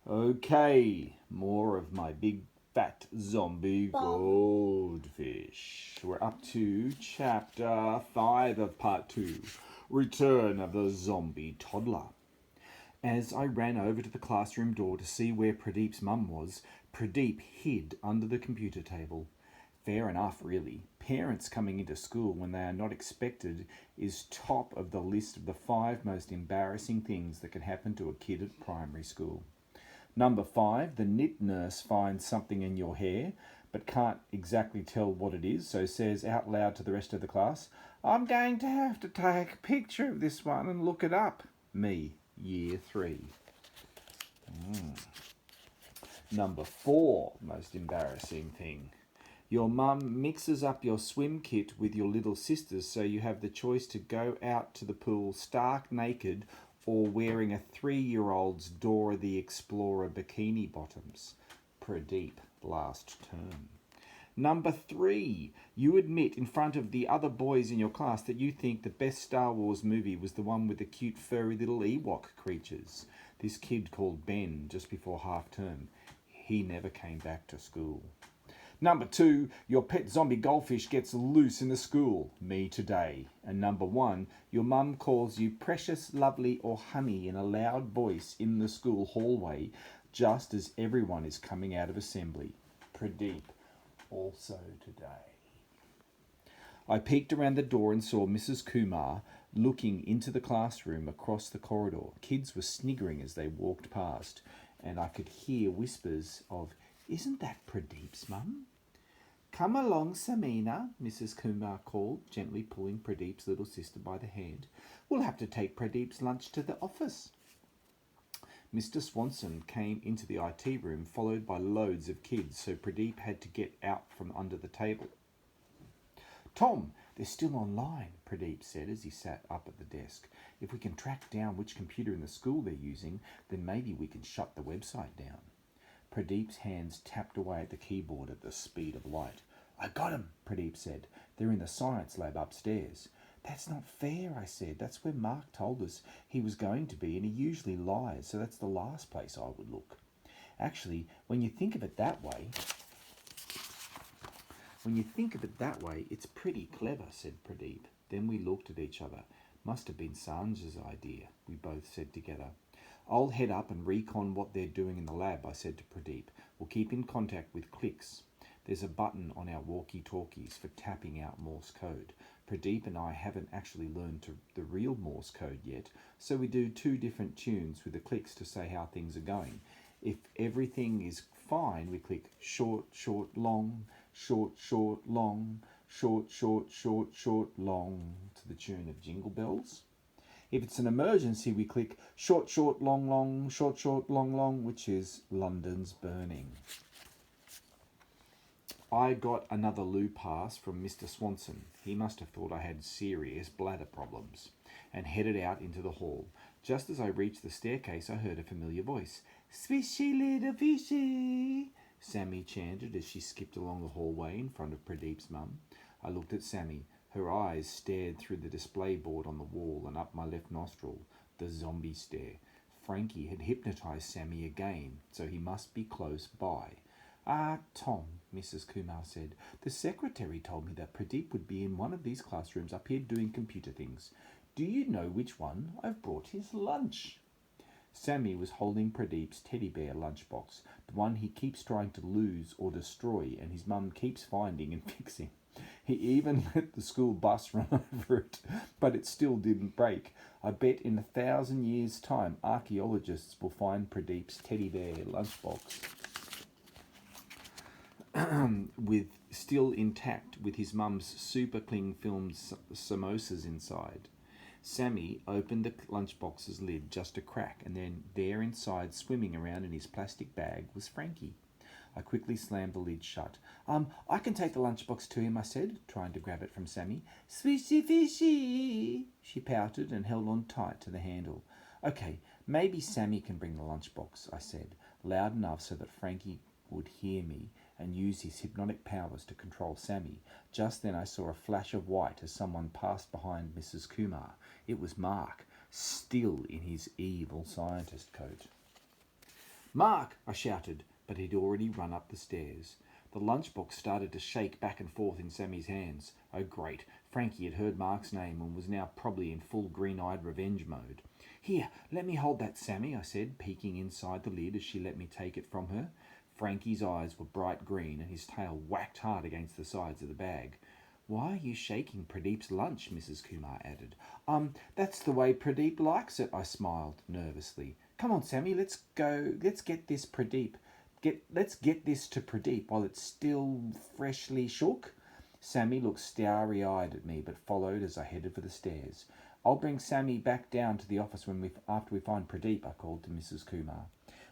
Okay, more of my big fat zombie goldfish. We're up to chapter 5 of part 2, Return of the Zombie Toddler. As I ran over to the classroom door to see where Pradeep's mum was, Pradeep hid under the computer table. Fair enough, really. Parents coming into school when they are not expected is top of the list of the 5 most embarrassing things that can happen to a kid at primary school. Number 5, the knit nurse finds something in your hair but can't exactly tell what it is, so says out loud to the rest of the class, "I'm going to have to take a picture of this one and look it up." Me, year 3. Number 4, most embarrassing thing. Your mum mixes up your swim kit with your little sister's so you have the choice to go out to the pool stark naked or wearing a 3-year-old's Dora the Explorer bikini bottoms. Pradeep, last term. Number 3, you admit in front of the other boys in your class that you think the best Star Wars movie was the one with the cute furry little Ewok creatures. This kid called Ben just before half term. He never came back to school. Number 2, your pet zombie goldfish gets loose in the school. Me today. And number 1, your mum calls you precious, lovely, or honey in a loud voice in the school hallway just as everyone is coming out of assembly. Pradeep, also today. I peeked around the door and saw Mrs. Kumar looking into the classroom across the corridor. Kids were sniggering as they walked past, and I could hear whispers of, "Isn't that Pradeep's mum?" "Come along, Samina," Mrs. Kumar called, gently pulling Pradeep's little sister by the hand. "We'll have to take Pradeep's lunch to the office." Mr. Swanson came into the IT room, followed by loads of kids, so Pradeep had to get out from under the table. "Tom, they're still online," Pradeep said as he sat up at the desk. "If we can track down which computer in the school they're using, then maybe we can shut the website down." Pradeep's hands tapped away at the keyboard at the speed of light. "I got 'em," Pradeep said. "They're in the science lab upstairs." "That's not fair," I said. "That's where Mark told us he was going to be, and he usually lies, so that's the last place I would look." "Actually, when you think of it that way, it's pretty clever," said Pradeep. Then we looked at each other. "Must have been Sanj's idea," we both said together. "I'll head up and recon what they're doing in the lab," I said to Pradeep. "We'll keep in contact with clicks. There's a button on our walkie-talkies for tapping out Morse code. Pradeep and I haven't actually learned the real Morse code yet, so we do 2 different tunes with the clicks to say how things are going. If everything is fine, we click short, short, long, short, short, long, short, short, short, short, long, to the tune of Jingle Bells. If it's an emergency, we click short, short, long, long, short, short, long, long, which is London's Burning. I got another loo pass from Mr. Swanson. He must have thought I had serious bladder problems, and headed out into the hall. Just as I reached the staircase, I heard a familiar voice. "Swishy little fishy," Sammy chanted as she skipped along the hallway in front of Pradeep's mum. I looked at Sammy. Her eyes stared through the display board on the wall and up my left nostril, the zombie stare. Frankie had hypnotized Sammy again, so he must be close by. "Tom," Mrs. Kumar said, "the secretary told me that Pradeep would be in one of these classrooms up here doing computer things. Do you know which one? I've brought his lunch." Sammy was holding Pradeep's teddy bear lunchbox, the one he keeps trying to lose or destroy, and his mum keeps finding and fixing. He even let the school bus run over it, but it still didn't break. I bet in 1,000 years' time, archaeologists will find Pradeep's teddy bear lunchbox with still intact, with his mum's super cling film samosas inside. Sammy opened the lunchbox's lid just a crack, and then there inside, swimming around in his plastic bag, was Frankie. I quickly slammed the lid shut. I can take the lunchbox to him," I said, trying to grab it from Sammy. "Swishy fishy," she pouted and held on tight to the handle. "Okay, maybe Sammy can bring the lunchbox," I said, loud enough so that Frankie would hear me and use his hypnotic powers to control Sammy. Just then I saw a flash of white as someone passed behind Mrs. Kumar. It was Mark, still in his evil scientist coat. "Mark!" I shouted, but he'd already run up the stairs. The lunchbox started to shake back and forth in Sammy's hands. Oh great, Frankie had heard Mark's name and was now probably in full green-eyed revenge mode. "Here, let me hold that, Sammy," I said, peeking inside the lid as she let me take it from her. Frankie's eyes were bright green and his tail whacked hard against the sides of the bag. "Why are you shaking Pradeep's lunch?" Mrs. Kumar added. That's the way Pradeep likes it," I smiled nervously. "Come on, Sammy, let's go. Let's get this to Pradeep while it's still freshly shook." Sammy looked starry-eyed at me, but followed as I headed for the stairs. "I'll bring Sammy back down to the office after we find Pradeep," I called to Mrs. Kumar.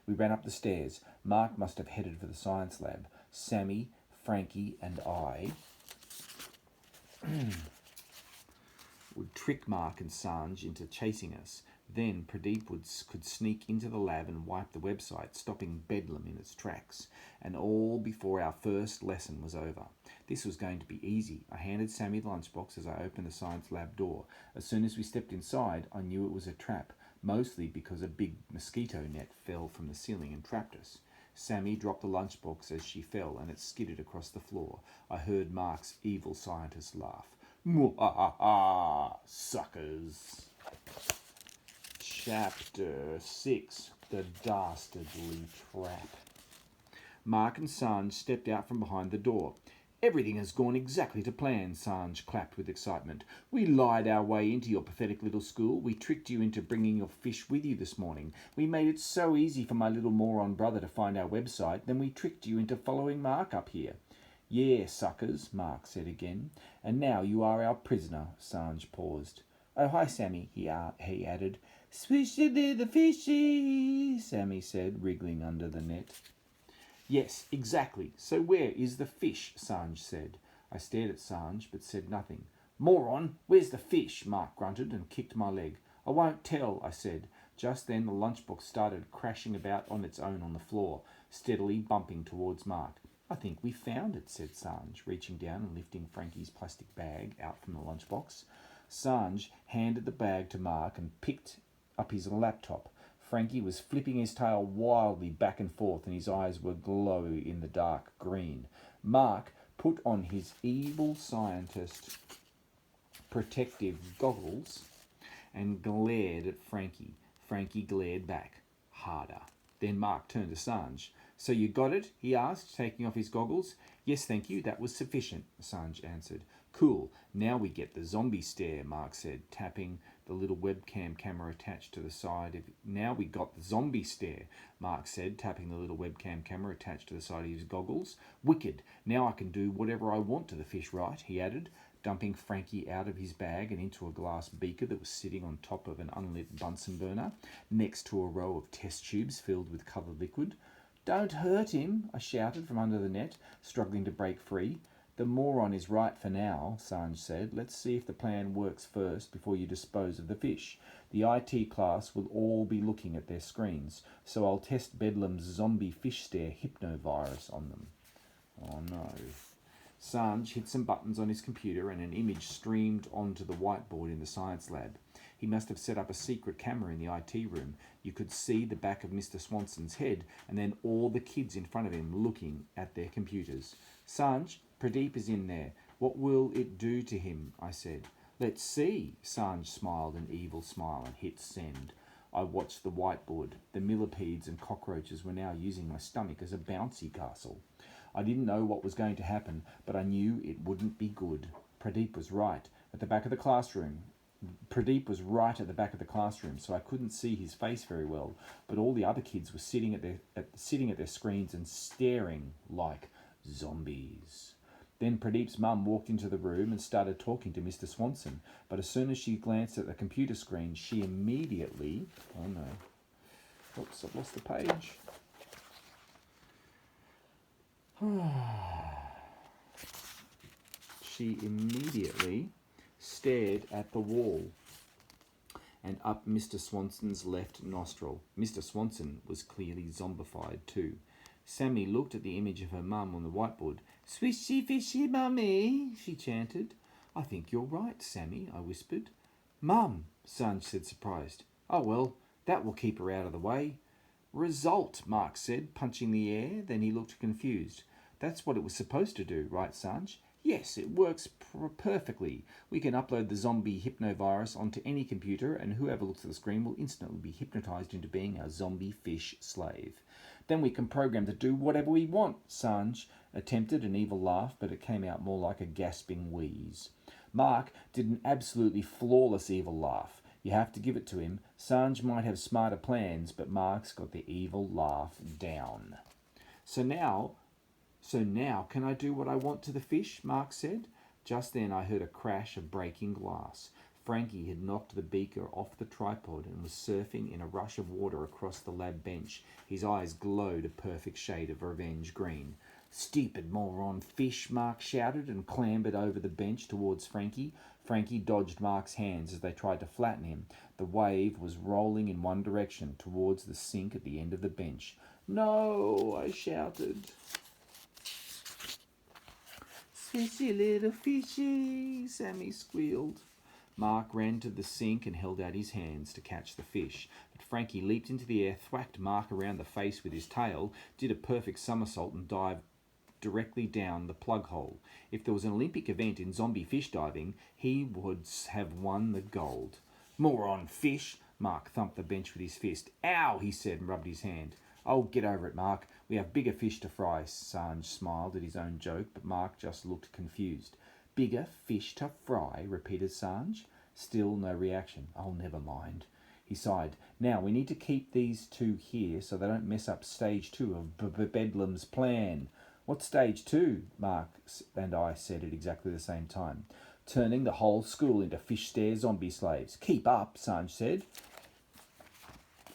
We ran up the stairs. Mark must have headed for the science lab. Sammy, Frankie, and I would trick Mark and Sanj into chasing us. Then Pradeep could sneak into the lab and wipe the website, stopping Bedlam in its tracks. And all before our first lesson was over. This was going to be easy. I handed Sammy the lunchbox as I opened the science lab door. As soon as we stepped inside, I knew it was a trap, mostly because a big mosquito net fell from the ceiling and trapped us. Sammy dropped the lunchbox as she fell, and it skidded across the floor. I heard Mark's evil scientist laugh. "Mwah-ha-ha, suckers." Chapter 6, The Dastardly Trap. Mark and Sanj stepped out from behind the door. "Everything has gone exactly to plan," Sanj clapped with excitement. "We lied our way into your pathetic little school. We tricked you into bringing your fish with you this morning. We made it so easy for my little moron brother to find our website, then we tricked you into following Mark up here." "Yeah, suckers," Mark said again. "And now you are our prisoner." Sanj paused. "Oh, hi, Sammy," he added. "Swishy little fishy," Sammy said, wriggling under the net. "Yes, exactly. So where is the fish?" Sanj said. I stared at Sanj, but said nothing. "Moron, where's the fish?" Mark grunted and kicked my leg. "I won't tell," I said. Just then the lunchbox started crashing about on its own on the floor, steadily bumping towards Mark. "I think we found it," said Sanj, reaching down and lifting Frankie's plastic bag out from the lunchbox. Sanj handed the bag to Mark and picked up his laptop. Frankie was flipping his tail wildly back and forth, and his eyes were glow in the dark green. Mark put on his evil scientist protective goggles and glared at Frankie. Frankie glared back, harder. Then Mark turned to Sanj. "So you got it?" he asked, taking off his goggles. "Yes, thank you, that was sufficient," Sanj answered. "Cool, now we get the zombie stare," Mark said, tapping the little webcam camera attached to the side of... "Now we got the zombie stare," Mark said, tapping the little webcam camera attached to the side of his goggles. "Wicked, now I can do whatever I want to the fish, right?" he added, dumping Frankie out of his bag and into a glass beaker that was sitting on top of an unlit Bunsen burner, next to a row of test tubes filled with coloured liquid. "Don't hurt him," I shouted from under the net, struggling to break free. "The moron is right for now," Sanj said. "Let's see if the plan works first before you dispose of the fish. The IT class will all be looking at their screens, so I'll test Bedlam's zombie fish stare hypnovirus on them." Oh no. Sanj hit some buttons on his computer and an image streamed onto the whiteboard in the science lab. He must have set up a secret camera in the IT room. You could see the back of Mr. Swanson's head and then all the kids in front of him looking at their computers. "Sanj, Pradeep is in there. What will it do to him?" I said. "Let's see." Sanj smiled an evil smile and hit send. I watched the whiteboard. The millipedes and cockroaches were now using my stomach as a bouncy castle. I didn't know what was going to happen, but I knew it wouldn't be good. Pradeep was right at the back of the classroom. So I couldn't see his face very well, but all the other kids were sitting at their screens and staring like zombies. Then Pradeep's mum walked into the room and started talking to Mr. Swanson, but as soon as she glanced at the computer screen, she immediately... Oh no. Oops, I've lost the page. She immediately stared at the wall and up Mr. Swanson's left nostril. Mr. Swanson was clearly zombified too. Sammy looked at the image of her mum on the whiteboard. "Swishy fishy mummy," she chanted. "I think you're right, Sammy," I whispered. "Mum," Sanj said, surprised. "Oh well, that will keep her out of the way." Result, Mark said, punching the air. Then he looked confused. That's what it was supposed to do, right, Sanj? Yes, it works perfectly. We can upload the zombie hypnovirus onto any computer, and whoever looks at the screen will instantly be hypnotized into being a zombie fish slave. Then we can program to do whatever we want. Sanj attempted an evil laugh, but it came out more like a gasping wheeze. Mark did an absolutely flawless evil laugh. You have to give it to him. Sanj might have smarter plans, but Mark's got the evil laugh down. So now, can I do what I want to the fish? Mark said. Just then I heard a crash of breaking glass. Frankie had knocked the beaker off the tripod and was surfing in a rush of water across the lab bench. His eyes glowed a perfect shade of revenge green. Stupid moron fish, Mark shouted and clambered over the bench towards Frankie. Frankie dodged Mark's hands as they tried to flatten him. The wave was rolling in one direction, towards the sink at the end of the bench. No, I shouted. Fishy little fishy, Sammy squealed. Mark ran to the sink and held out his hands to catch the fish. But Frankie leaped into the air, thwacked Mark around the face with his tail, did a perfect somersault and dived directly down the plug hole. If there was an Olympic event in zombie fish diving, he would have won the gold. Moron fish! Mark thumped the bench with his fist. Ow, he said and rubbed his hand. Oh, get over it, Mark. We have bigger fish to fry. Sanj smiled at his own joke, but Mark just looked confused. Bigger fish to fry, repeated Sanj. Still no reaction. Oh, never mind. He sighed. Now, we need to keep these two here so they don't mess up stage 2 of Bedlam's plan. What's stage 2? Mark and I said at exactly the same time. Turning the whole school into fish stare zombie slaves. Keep up, Sanj said.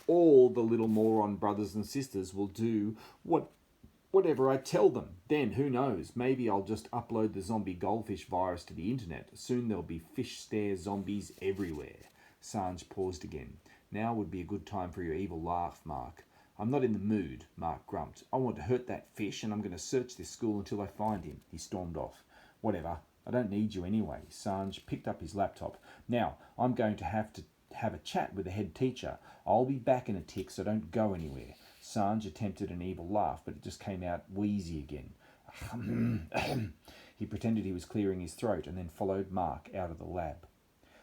All the little moron brothers and sisters will do whatever I tell them. Then, who knows, maybe I'll just upload the zombie goldfish virus to the internet. Soon there'll be fish stare zombies everywhere. Sanj paused again. Now would be a good time for your evil laugh, Mark. I'm not in the mood, Mark grumped. I want to hurt that fish and I'm going to search this school until I find him. He stormed off. Whatever. I don't need you anyway. Sanj picked up his laptop. Now, I'm going to have a chat with the head teacher. I'll be back in a tick, so don't go anywhere. Sanj attempted an evil laugh, but it just came out wheezy again. He pretended he was clearing his throat and then followed Mark out of the lab.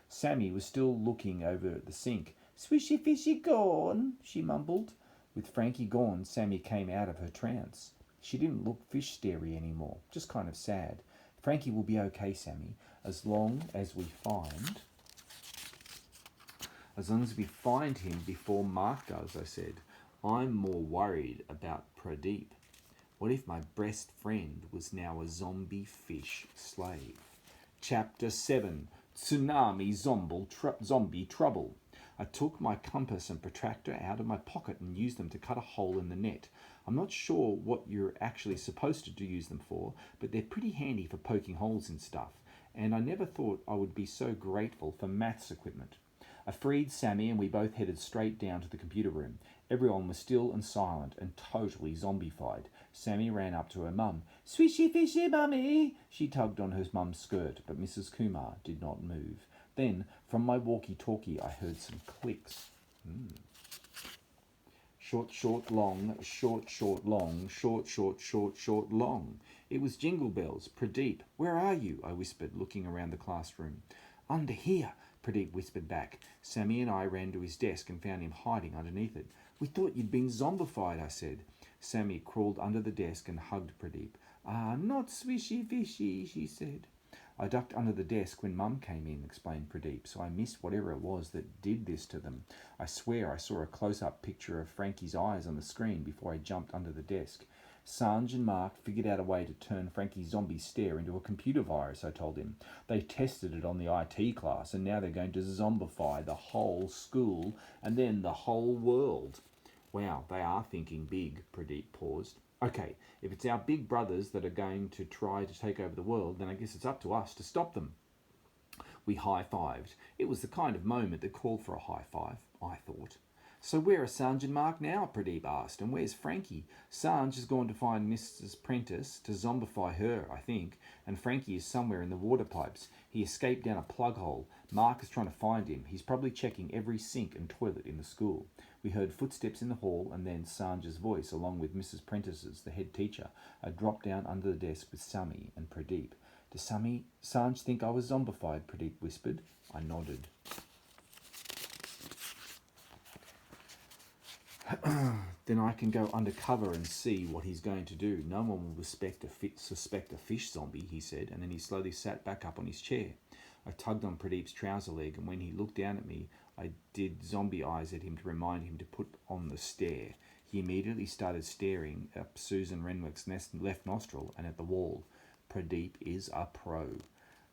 Sammy was still looking over at the sink. Swishy fishy gone, she mumbled. With Frankie gone, Sammy came out of her trance. She didn't look fish starey anymore, just kind of sad. Frankie will be okay, Sammy, as long as we find him before Mark does, I said. I'm more worried about Pradeep. What if my best friend was now a zombie fish slave? Chapter 7. Tsunami Zombie Trouble. I took my compass and protractor out of my pocket and used them to cut a hole in the net. I'm not sure what you're actually supposed to use them for, but they're pretty handy for poking holes in stuff. And I never thought I would be so grateful for maths equipment. I freed Sammy and we both headed straight down to the computer room. Everyone was still and silent and totally zombified. Sammy ran up to her mum. Swishy fishy, mummy! She tugged on her mum's skirt, but Mrs. Kumar did not move. Then, from my walkie-talkie, I heard some clicks. Short, short, long, short, short, long, short, short, short, short, long. It was Jingle Bells. Pradeep, where are you? I whispered, looking around the classroom. Under here, Pradeep whispered back. Sammy and I ran to his desk and found him hiding underneath it. We thought you'd been zombified, I said. Sammy crawled under the desk and hugged Pradeep. Ah, not swishy fishy, she said. I ducked under the desk when Mum came in, explained Pradeep, so I missed whatever it was that did this to them. I swear I saw a close-up picture of Frankie's eyes on the screen before I jumped under the desk. Sanj and Mark figured out a way to turn Frankie's zombie stare into a computer virus, I told him. They tested it on the IT class, and now they're going to zombify the whole school and then the whole world. Wow, they are thinking big, Pradeep paused. Okay, if it's our big brothers that are going to try to take over the world, then I guess it's up to us to stop them. We high-fived. It was the kind of moment that called for a high-five, I thought. So where are Sanj and Mark now? Pradeep asked. And where's Frankie? Sanj has gone to find Mrs. Prentice to zombify her, I think, and Frankie is somewhere in the water pipes. He escaped down a plug hole. Mark is trying to find him. He's probably checking every sink and toilet in the school. We heard footsteps in the hall, and then Sanj's voice, along with Mrs. Prentice's, the head teacher. I dropped down under the desk with Sammy and Pradeep. Does Sanj think I was zombified? Pradeep whispered. I nodded. Then I can go undercover and see what he's going to do. No one will suspect a fish zombie, he said, and then he slowly sat back up on his chair. I tugged on Pradeep's trouser leg, and when he looked down at me, I did zombie eyes at him to remind him to put on the stare. He immediately started staring up Susan Renwick's left nostril and at the wall. Pradeep is a pro.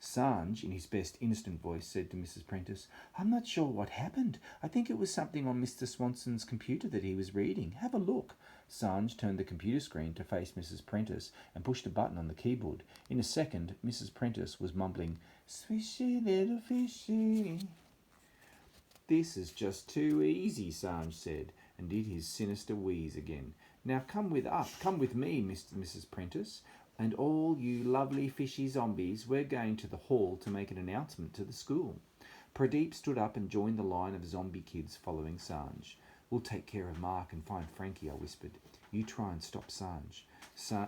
Sanj, in his best innocent voice, said to Mrs. Prentice, I'm not sure what happened. I think it was something on Mr. Swanson's computer that he was reading. Have a look. Sanj turned the computer screen to face Mrs. Prentice and pushed a button on the keyboard. In a second, Mrs. Prentice was mumbling, Swishy little fishy. This is just too easy, Sanj said, and did his sinister wheeze again. Now come with me, Mrs. Prentice. And all you lovely fishy zombies, we're going to the hall to make an announcement to the school. Pradeep stood up and joined the line of zombie kids following Sanj. We'll take care of Mark and find Frankie, I whispered. You try and stop Sanj.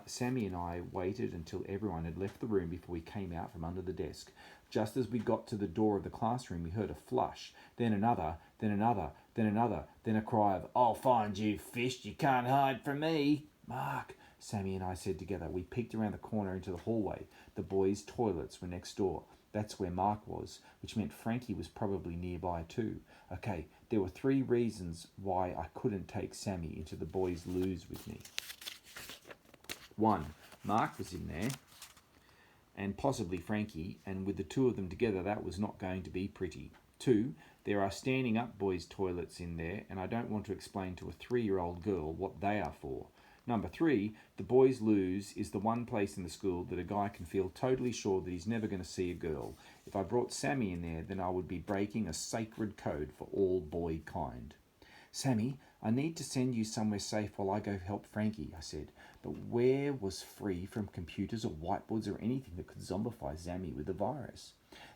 Sammy and I waited until everyone had left the room before we came out from under the desk. Just as we got to the door of the classroom, we heard a flush, then another, then another, then another, then a cry of, I'll find you, fish, you can't hide from me. Mark, Sammy and I said together. We peeked around the corner into the hallway. The boys' toilets were next door. That's where Mark was, which meant Frankie was probably nearby too. Okay, there were 3 reasons why I couldn't take Sammy into the boys' loos with me. 1, Mark was in there, and possibly Frankie, and with the 2 of them together, that was not going to be pretty. 2, there are standing up boys' toilets in there, and I don't want to explain to a 3-year-old girl what they are for. Number 3, the boys' loos is the one place in the school that a guy can feel totally sure that he's never going to see a girl. If I brought Sammy in there, then I would be breaking a sacred code for all boy kind. Sammy, I need to send you somewhere safe while I go help Frankie, I said. But where was free from computers or whiteboards or anything that could zombify Sammy with the virus?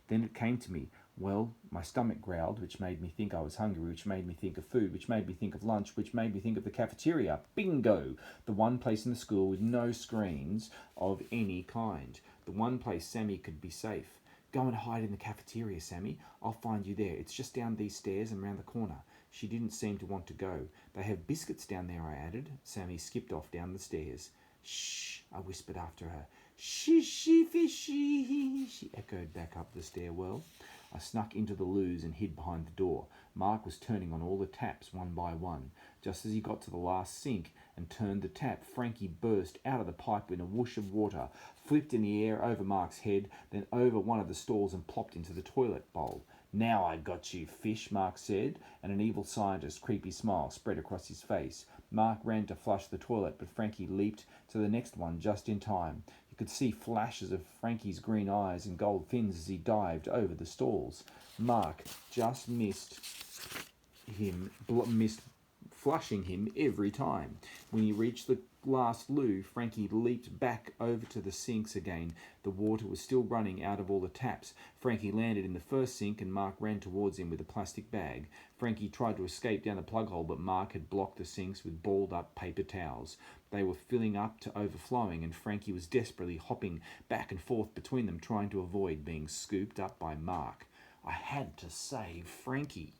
Then it came to me. Well, my stomach growled, which made me think I was hungry, which made me think of food, which made me think of lunch, which made me think of the cafeteria. Bingo! The one place in the school with no screens of any kind. The one place Sammy could be safe. Go and hide in the cafeteria, Sammy. I'll find you there. It's just down these stairs and round the corner. She didn't seem to want to go. They have biscuits down there, I added. Sammy skipped off down the stairs. Shh, I whispered after her. Shishy fishy, she echoed back up the stairwell. I snuck into the loos and hid behind the door. Mark was turning on all the taps one by one. Just as he got to the last sink and turned the tap, Frankie burst out of the pipe in a whoosh of water, flipped in the air over Mark's head, then over one of the stalls and plopped into the toilet bowl. Now I got you, fish, Mark said, and an evil scientist's creepy smile spread across his face. Mark ran to flush the toilet, but Frankie leaped to the next one just in time. You could see flashes of Frankie's green eyes and gold fins as he dived over the stalls. Mark just missed flushing him every time. When he reached the last loo, Frankie leaped back over to the sinks again. The water was still running out of all the taps. Frankie landed in the first sink and Mark ran towards him with a plastic bag. Frankie tried to escape down the plug hole, but Mark had blocked the sinks with balled up paper towels. They were filling up to overflowing, and Frankie was desperately hopping back and forth between them, trying to avoid being scooped up by Mark. I had to save Frankie.